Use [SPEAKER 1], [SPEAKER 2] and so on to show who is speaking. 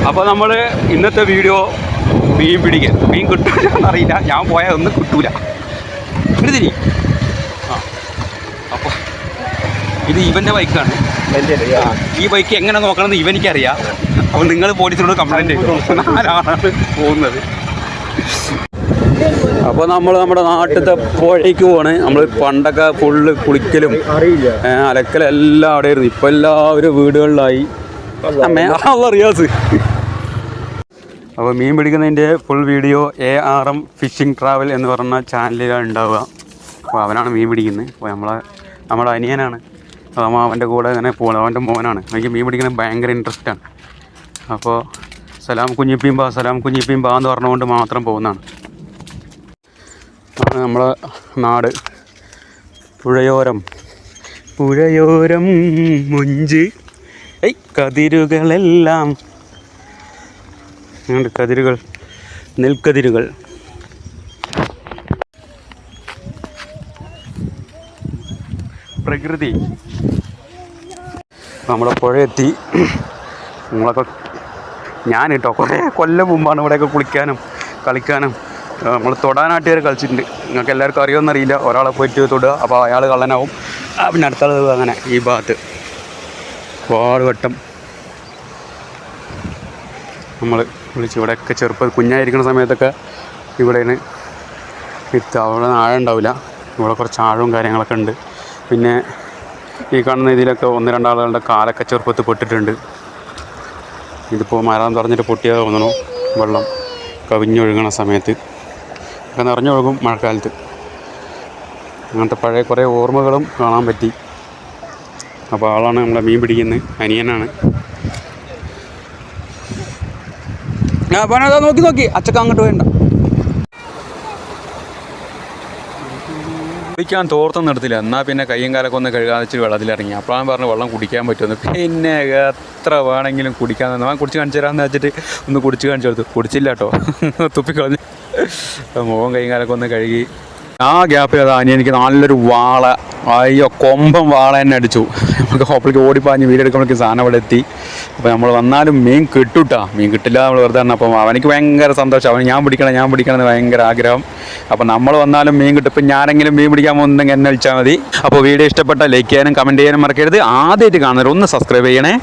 [SPEAKER 1] അപ്പോൾ നമ്മൾ ഇന്നത്തെ വീഡിയോ മീൻ പിടിക്കാൻ. മീൻ കിട്ടൂലെന്നറിയില്ല, ഞാൻ പോയാൽ ഒന്നും കിട്ടൂല. തിരി ആ അപ്പോൾ ഇത് ഇവൻ്റെ ബൈക്കാണ്. ഈ ബൈക്ക് എങ്ങനെ നോക്കണമെന്ന് ഇവനിക്കറിയാം. അപ്പോൾ നിങ്ങൾ പോലീസിനോട് കംപ്ലൈൻറ്റ് ചെയ്യും. ആരാണ് പോകുന്നത്. അപ്പോൾ നമ്മൾ നമ്മുടെ നാട്ടിലത്തെ പുഴയ്ക്ക് പോവാണ്. നമ്മൾ പണ്ടൊക്കെ ഫുള്ള് കുളിക്കലും അലക്കലും എല്ലാം അവിടെ ആയിരുന്നു. ഇപ്പം എല്ലാവരും വീടുകളിലായി. അറിയാസ്. അപ്പോൾ മീൻ പിടിക്കുന്നതിൻ്റെ full video ARM fishing travel എന്ന് പറഞ്ഞ ചാനലിലാണ് ഉണ്ടാവുക. അപ്പോൾ അവനാണ് മീൻ പിടിക്കുന്നത്. അപ്പോൾ നമ്മുടെ അനിയനാണ്. അപ്പോൾ അവൻ്റെ കൂടെ അങ്ങനെ പോകണം. അവൻ്റെ മോനാണ്. എനിക്ക് മീൻ പിടിക്കുന്നത് ഭയങ്കര ഇൻട്രസ്റ്റാണ്. അപ്പോൾ സലാം കുഞ്ഞിപ്പീമ്പ എന്ന് പറഞ്ഞുകൊണ്ട് മാത്രം പോകുന്നതാണ്. നമ്മളെ നാട് പുഴയോരം മുഞ്ച് കതിരുകളെല്ലാം കതിരുകൾ, നെൽക്കതിരുകൾ. പ്രകൃതി. നമ്മുടെ പുഴയെത്തി. നമ്മളൊക്കെ ഞാൻ കേട്ടോ കുറേ കൊല്ലം മുമ്പാണ് ഇവിടെയൊക്കെ കുളിക്കാനും കളിക്കാനും നമ്മൾ തൊടാനായിട്ട് വരെ കളിച്ചിട്ടുണ്ട്. നിങ്ങൾക്ക് എല്ലാവർക്കും അറിയുമെന്നറിയില്ല. ഒരാളെ പോയിട്ട് തൊടുക, അപ്പോൾ അയാൾ കള്ളനാവും. പിന്നെ അടുത്ത ആൾ അങ്ങനെ ഈ ഭാഗത്ത് ഒരുപാട് വട്ടം നമ്മൾ വിളിച്ച് ഇവിടെയൊക്കെ കുഞ്ഞായിരിക്കുന്ന സമയത്തൊക്കെ ഇവിടെയാണ് എത്തുക. അവിടെ ആഴം ഉണ്ടാവില്ല. ഇവിടെ കുറച്ച് ആഴവും കാര്യങ്ങളൊക്കെ ഉണ്ട്. പിന്നെ ഈ കാണുന്ന ഇതിലൊക്കെ 1-2 ആളുകളുടെ കാലൊക്കെ ചെറുപ്പത്തിൽ പൊട്ടിട്ടുണ്ട്. ഇതിപ്പോൾ മരം തുറന്നിട്ട് പൊട്ടിയാൽ തോന്നണു. വെള്ളം കവിഞ്ഞൊഴുകണ സമയത്ത് ഒക്കെ നിറഞ്ഞൊഴുകും മഴക്കാലത്ത്. അങ്ങനത്തെ പഴയ കുറേ ഓർമ്മകളും കാണാൻ പറ്റി. അപ്പോൾ ആളാണ് നമ്മളെ മീൻ പിടിക്കുന്നത്, അനിയനാണ്. നോക്കി അച്ചക്ക അങ്ങോട്ട് വേണ്ട. കുടിക്കാൻ തോർത്തൊന്നും എടുത്തില്ല. എന്നാൽ പിന്നെ കയ്യും കാലൊക്കെ ഒന്ന് കഴുകാതെ വെള്ളത്തിലിറങ്ങി. അപ്പോഴാണ് പറഞ്ഞു വെള്ളം കുടിക്കാൻ പറ്റുമെന്ന്. പിന്നെ എത്ര വേണമെങ്കിലും കുടിക്കാൻ തന്നെ. ഞാൻ കുടിച്ച് കാണിച്ചു തരാമെന്ന് വെച്ചിട്ട് ഒന്ന് കുടിച്ച് കാണിച്ചു കൊടുത്തു. കുടിച്ചില്ല കേട്ടോ, തുപ്പിക്കളഞ്ഞ്. മുഖം കയ്യും കാലൊക്കെ ഒന്ന് കഴുകി. ആ ഗ്യാപ്പിൽ അത് അനിയനിക്ക് നല്ലൊരു വാള, അയ്യോ കൊമ്പം വാള തന്നെ അടിച്ചു. നമുക്ക് ഹോപ്പിലേക്ക് ഓടിപ്പാഞ്ഞ് വീടെടുക്കുമ്പോഴേക്കും സാധനം അവിടെ എത്തി. അപ്പോൾ നമ്മൾ വന്നാലും മീൻ കിട്ടൂട്ടാ. മീൻ കിട്ടില്ല നമ്മൾ വെറുതെ തന്നെ. അപ്പം അവനിക്ക് ഭയങ്കര സന്തോഷം. അവന് ഞാൻ പിടിക്കണം എന്ന് ഭയങ്കര ആഗ്രഹം. അപ്പോൾ നമ്മൾ വന്നാലും മീൻ കിട്ടും. ഇപ്പം ഞാനെങ്കിലും മീൻ പിടിക്കാൻ പോകുന്നുണ്ടെങ്കിൽ എന്നെ വിളിച്ചാൽ മതി. അപ്പോൾ വീഡിയോ ഇഷ്ടപ്പെട്ടാൽ ലൈക്ക് ചെയ്യാനും കമൻറ്റ് ചെയ്യാനും മറക്കരുത്. ആദ്യമായിട്ട് കാണുന്നവർ ഒന്ന് സബ്സ്ക്രൈബ് ചെയ്യണേ.